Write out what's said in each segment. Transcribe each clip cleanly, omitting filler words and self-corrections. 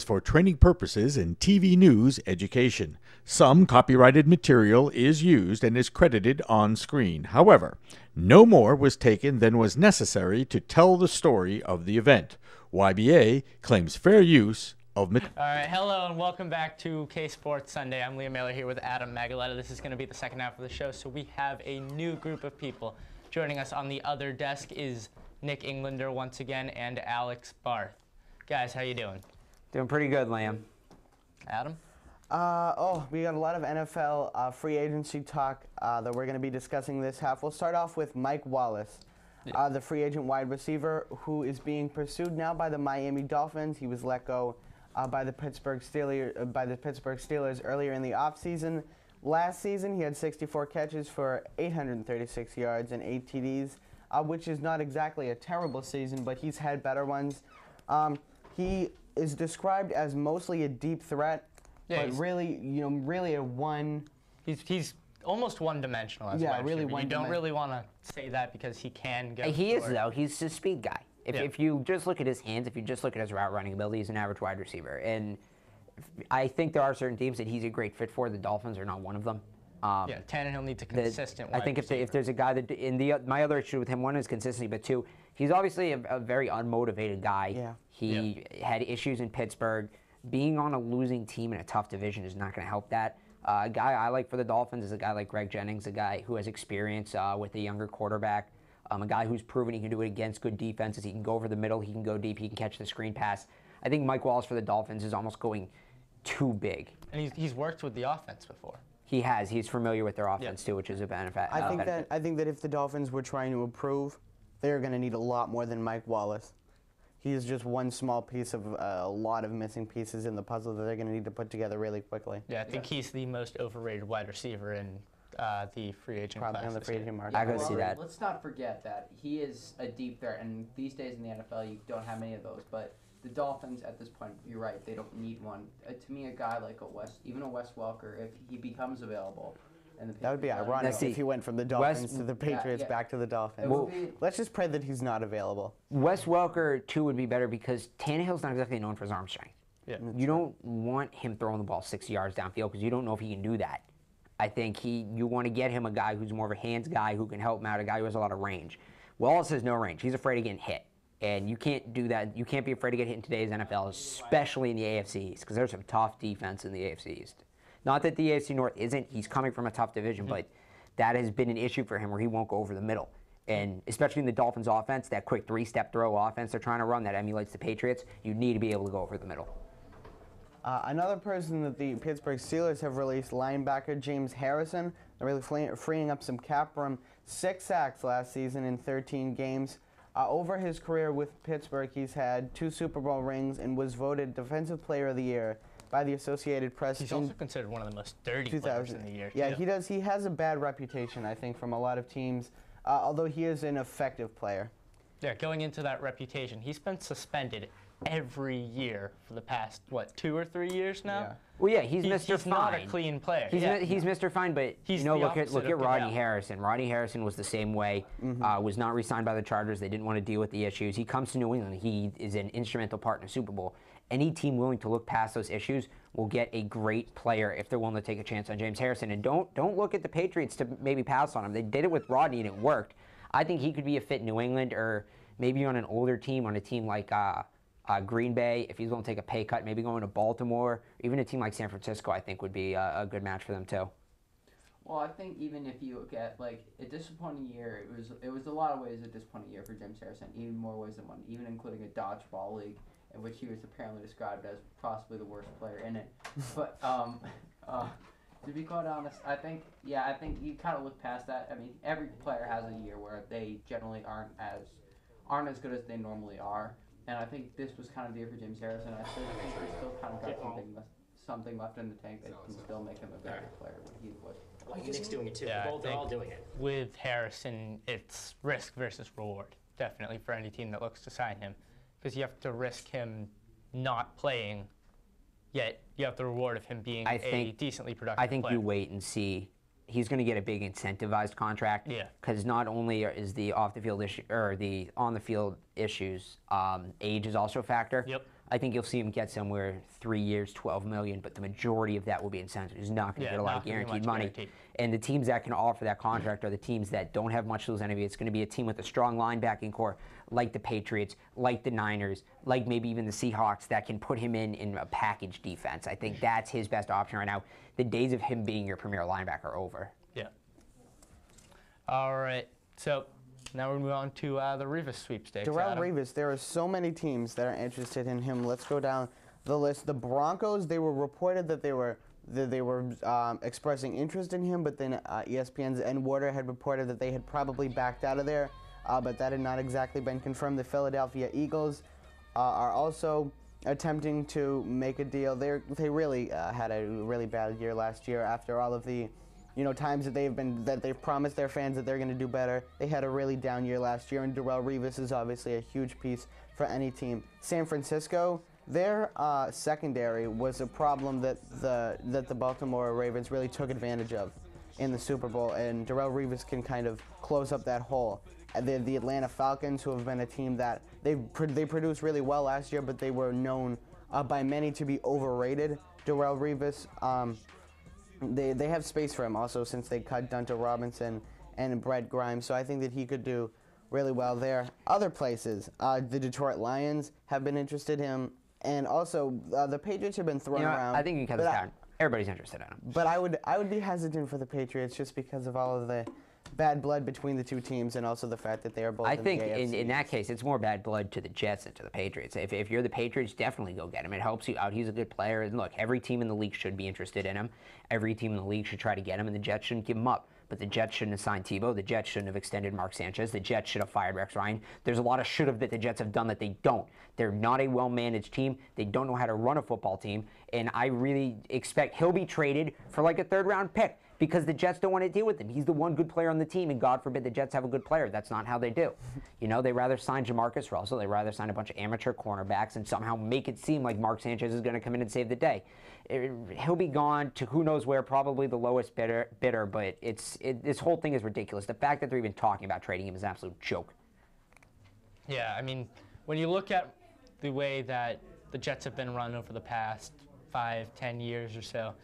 is for training purposes in TV news education. Some copyrighted material is used and is credited on screen. However, no more was taken than was necessary to tell the story of the event. YBA claims fair use of material. All right, hello and welcome back to K Sports Sunday. I'm Liam Mailer here with Adam Magaletta. This is going to be the second half of the show, so we have a new group of people. Joining us on the other desk is Nick Englander once again and Alex Barth. Guys, how you doing? Doing pretty good, Liam. Adam? We got a lot of NFL free agency talk that we're going to be discussing this half. We'll start off with Mike Wallace, the free agent wide receiver who is being pursued now by the Miami Dolphins. He was let go by the Pittsburgh Steelers earlier in the offseason. Last season, he had 64 catches for 836 yards and 8 TDs, which is not exactly a terrible season, but he's had better ones. He is described as mostly a deep threat, but really a one. He's almost one-dimensional as a wide receiver. You don't really want to say that because he can go. He is, though. He's a speed guy. If you just look at his hands, if you just look at his route running ability, he's an average wide receiver. And I think there are certain teams that he's a great fit for. The Dolphins are not one of them. Tannehill needs a consistent wide I think receiver. if there's a guy that my other issue with him, one is consistency, but two, he's obviously a very unmotivated guy. Yeah. He had issues in Pittsburgh. Being on a losing team in a tough division is not going to help that. A guy I like for the Dolphins is a guy like Greg Jennings, a guy who has experience with a younger quarterback, a guy who's proven he can do it against good defenses. He can go over the middle. He can go deep. He can catch the screen pass. I think Mike Wallace for the Dolphins is almost going too big. And he's worked with the offense before. He has. He's familiar with their offense, too, which is a benefit. I think that if the Dolphins were trying to improve, they're going to need a lot more than Mike Wallace. He is just one small piece of a lot of missing pieces in the puzzle that they're going to need to put together really quickly. Yeah, I think he's the most overrated wide receiver in the free agent Probably class. on the free agent market. I can see that. Let's not forget that he is a deep threat, and these days in the NFL, you don't have many of those. But the Dolphins, at this point, you're right, they don't need one. To me, a guy like even a Wes Welker, if he becomes available. That would be ironic if he went from the Dolphins to the Patriots back to the Dolphins. Let's just pray that he's not available. Wes Welker, too, would be better because Tannehill's not exactly known for his arm strength. Yeah. You don't want him throwing the ball 60 yards downfield because you don't know if he can do that. I think you want to get him a guy who's more of a hands guy who can help him out, a guy who has a lot of range. Wallace has no range. He's afraid of getting hit. And you can't do that. You can't be afraid to get hit in today's NFL, especially in the AFC East, because there's some tough defense in the AFC East. Not that the AFC North isn't. He's coming from a tough division, but that has been an issue for him where he won't go over the middle. And especially in the Dolphins offense, that quick three-step throw offense they're trying to run that emulates the Patriots, you need to be able to go over the middle. Another person that the Pittsburgh Steelers have released, linebacker James Harrison. They're really freeing up some cap room. 6 sacks last season in 13 games. Over his career with Pittsburgh, he's had 2 Super Bowl rings and was voted Defensive Player of the Year by the Associated Press. He's also considered one of the most dirty players in the year. Yeah, he does. He has a bad reputation, I think, from a lot of teams, although he is an effective player. Yeah, going into that reputation, he's been suspended every year for the past, 2 or 3 years now? Yeah. Well, yeah, he's Mr. He's Fine. not a clean player. He's Mr. Fine, but look at Rodney Harrison. Rodney Harrison was the same way. Was not re-signed by the Chargers. They didn't want to deal with the issues. He comes to New England. He is an instrumental part in the Super Bowl. Any team willing to look past those issues will get a great player if they're willing to take a chance on James Harrison. And don't look at the Patriots to maybe pass on him. They did it with Rodney and it worked. I think he could be a fit in New England or maybe on an older team, on a team like Green Bay, if he's willing to take a pay cut, maybe going to Baltimore, even a team like San Francisco, I think would be a good match for them too. Well, I think even if you look at a disappointing year, it was a lot of ways a disappointing year for James Harrison, even more ways than one, even including a dodgeball league in which he was apparently described as possibly the worst player in it. But to be quite honest, I think you kind of look past that. I mean, every player has a year where they generally aren't as good as they normally are. And I think this was kind of the year for James Harrison. I think he's still kind of got something left in the tank that can still make him a very good player when he would. Well, Nick's doing it too. Yeah, They're all doing it. With Harrison, it's risk versus reward, definitely, for any team that looks to sign him. Because you have to risk him not playing, yet you have the reward of him being a decently productive player. I think you wait and see. He's going to get a big incentivized contract. Yeah. Because not only is the off the field issue or the on the field issues, age is also a factor. Yep. I think you'll see him get somewhere 3 years, $12 million, but the majority of that will be incentive. He's not going to get a lot of guaranteed money. And the teams that can offer that contract are the teams that don't have much to lose anyway. It's going to be a team with a strong linebacking core, like the Patriots, like the Niners, like maybe even the Seahawks, that can put him in a package defense. I think that's his best option right now. The days of him being your premier linebacker are over. Yeah. All right. So now we move on to the Revis sweepstakes. Darrelle Revis, there are so many teams that are interested in him. Let's go down the list. The Broncos, they were reported that they were expressing interest in him, but then ESPN's Ed Warder had reported that they had probably backed out of there, but that had not exactly been confirmed. The Philadelphia Eagles are also attempting to make a deal. They really had a really bad year last year after all of the times that they've promised their fans that they're going to do better. They had a really down year last year, and Darrelle Revis is obviously a huge piece for any team. San Francisco, their secondary was a problem that the Baltimore Ravens really took advantage of in the Super Bowl, and Darrelle Revis can kind of close up that hole. The Atlanta Falcons, who have been a team that they produced really well last year, but they were known by many to be overrated. Darrelle Revis, they have space for him also, since they cut Dunta Robinson and Brett Grimes, so I think that he could do really well there. Other places, the Detroit Lions have been interested in him, and also the Patriots have been thrown around. I think you can cut this down. Everybody's interested in him. But I would be hesitant for the Patriots just because of all of the bad blood between the two teams, and also the fact that they are both I in think the AFC. in that case, it's more bad blood to the Jets than to the Patriots. If you're the Patriots, definitely go get him. It helps you out. He's a good player. And look, every team in the league should be interested in him. Every team in the league should try to get him, and the Jets shouldn't give him up. But the Jets shouldn't have signed Tebow. The Jets shouldn't have extended Mark Sanchez. The Jets should have fired Rex Ryan. There's a lot of should have that the Jets have done that they don't. They're not a well-managed team. They don't know how to run a football team. And I really expect he'll be traded for like a third-round pick, because the Jets don't want to deal with him. He's the one good player on the team, and God forbid the Jets have a good player. That's not how they do. They rather sign Jamarcus Russell. They rather sign a bunch of amateur cornerbacks and somehow make it seem like Mark Sanchez is going to come in and save the day. He'll be gone to who knows where, probably the lowest bidder, but this whole thing is ridiculous. The fact that they're even talking about trading him is an absolute joke. Yeah, I mean, when you look at the way that the Jets have been run over the past 5-10 years or so,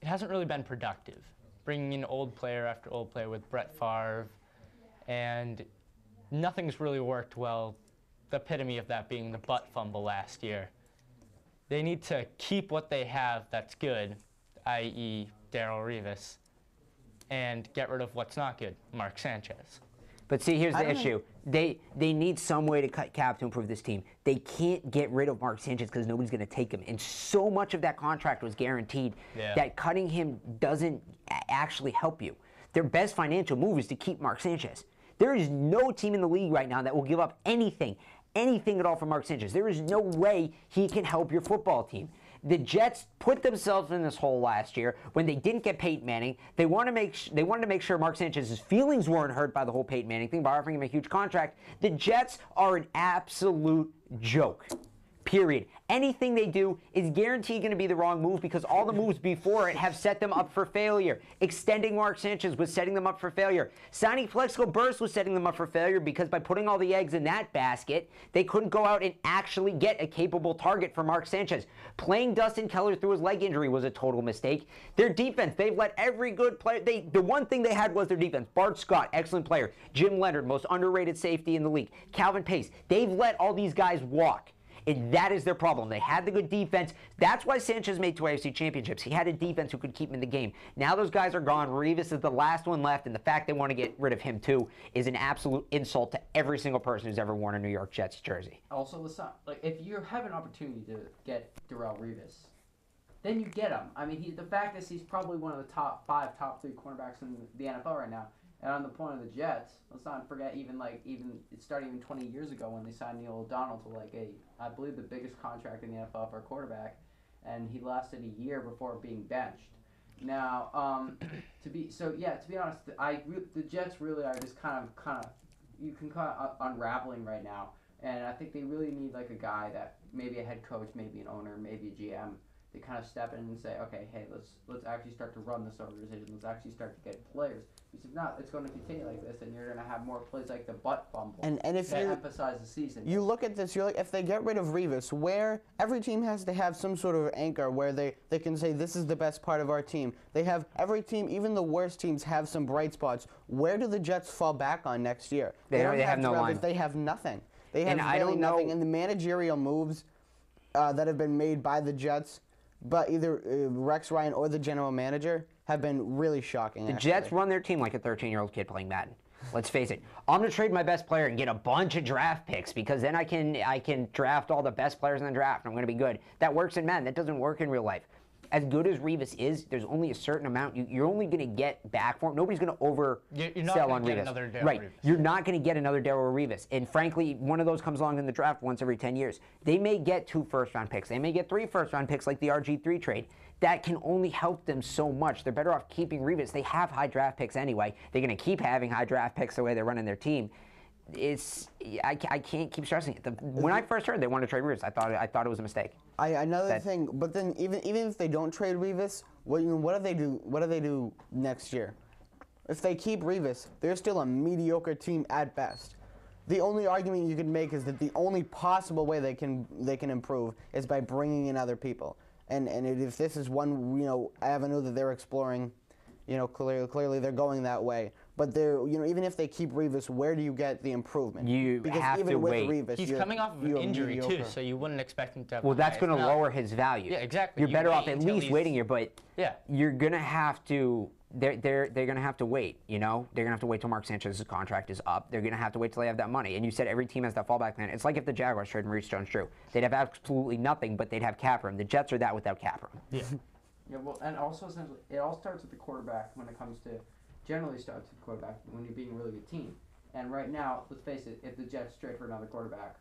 it hasn't really been productive. Bringing in old player after old player with Brett Favre, and nothing's really worked well. The epitome of that being the butt fumble last year. They need to keep what they have that's good, i.e. Darrelle Revis, and get rid of what's not good, Mark Sanchez. But see, here's the issue. They need some way to cut cap to improve this team. They can't get rid of Mark Sanchez because nobody's going to take him. And so much of that contract was guaranteed that cutting him doesn't actually help you. Their best financial move is to keep Mark Sanchez. There is no team in the league right now that will give up anything at all for Mark Sanchez. There is no way he can help your football team. The Jets put themselves in this hole last year when they didn't get Peyton Manning. They wanted to make sure Mark Sanchez's feelings weren't hurt by the whole Peyton Manning thing by offering him a huge contract. The Jets are an absolute joke. Period. Anything they do is guaranteed going to be the wrong move, because all the moves before it have set them up for failure. Extending Mark Sanchez was setting them up for failure. Signing Plexico Burress was setting them up for failure, because by putting all the eggs in that basket, they couldn't go out and actually get a capable target for Mark Sanchez. Playing Dustin Keller through his leg injury was a total mistake. Their defense, they've let every good player, the one thing they had was their defense. Bart Scott, excellent player. Jim Leonard, most underrated safety in the league. Calvin Pace, they've let all these guys walk. And that is their problem. They had the good defense. That's why Sanchez made 2 AFC championships. He had a defense who could keep him in the game. Now those guys are gone. Revis is the last one left, and the fact they want to get rid of him too is an absolute insult to every single person who's ever worn a New York Jets jersey. Also, if you have an opportunity to get Darrelle Revis, then you get him. I mean, the fact is he's probably one of the top 5, top 3 cornerbacks in the NFL right now. And on the point of the Jets, let's not forget even it started even 20 years ago when they signed Neil O'Donnell to I believe the biggest contract in the NFL for a quarterback, and he lasted a year before being benched. Now, to be honest, the Jets really are just kind of unraveling right now, and I think they really need a guy that maybe a head coach, maybe an owner, maybe a GM they kind of step in and say, okay, hey, let's actually start to run this organization. Let's actually start to get players. Because if not, it's going to continue like this, and you're going to have more plays like the butt fumble and if that emphasize the season. You look at this, you're like, if they get rid of Revis, where every team has to have some sort of anchor where they can say, this is the best part of our team. They have, every team, even the worst teams, have some bright spots. Where do the Jets fall back on next year? They have no line. They have nothing. They have really nothing. And the managerial moves that have been made by the Jets, but either Rex Ryan or the general manager, have been really shocking. The Jets run their team like a 13-year-old kid playing Madden. Let's face it. I'm going to trade my best player and get a bunch of draft picks because then I can draft all the best players in the draft and I'm going to be good. That works in Madden. That doesn't work in real life. As good as Revis is, there's only a certain amount you're only going to get back for him. Nobody's going to oversell on Revis. Right. Revis. You're not going to get another Darrelle Revis. And frankly, one of those comes along in the draft once every 10 years. They may get 2 first-round picks. They may get 3 first-round picks like the RG3 trade. That can only help them so much. They're better off keeping Revis. They have high draft picks anyway. They're going to keep having high draft picks the way they're running their team. I can't keep stressing it. When I first heard they wanted to trade Revis, I thought it was a mistake. Another thing, but then even if they don't trade Revis, what do they do? What do they do next year? If they keep Revis, they're still a mediocre team at best. The only argument you can make is that the only possible way they can improve is by bringing in other people. And if this is one avenue that they're exploring, clearly they're going that way. But they're even if they keep Revis, where do you get the improvement? Because have even to with wait. Revis, he's coming off of an injury too, so you wouldn't expect him to have. Well, that's going to lower his value. Yeah, exactly. You're better off at least waiting here, but you're going to have to. They're going to have to wait. They're going to have to wait till Mark Sanchez's contract is up. They're going to have to wait till they have that money. And you said every team has that fallback plan. It's like if the Jaguars traded Maurice Jones-Drew, they'd have absolutely nothing, but they'd have cap room. The Jets are that without cap room. Yeah. Yeah. Well, and also essentially, it all starts with the quarterback when it comes to. Generally starts with the quarterback when you're being a really good team. And right now, let's face it, if the Jets trade for another quarterback,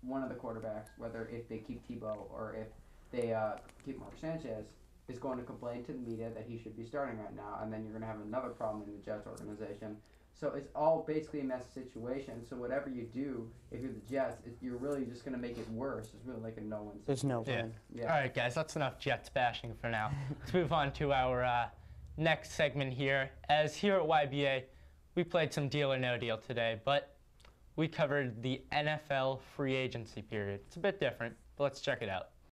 one of the quarterbacks, whether if they keep Tebow or if they keep Mark Sanchez, is going to complain to the media that he should be starting right now, and then you're going to have another problem in the Jets organization. So it's all basically a mess situation. So whatever you do, if you're the Jets, you're really just going to make it worse. It's really like a no-win situation. There's no win. Yeah. All right, guys, that's enough Jets bashing for now. Let's move on to our next segment here. As here at YBA, we played some Deal or No Deal today, but we covered the NFL free agency period. It's a bit different, but let's check it out.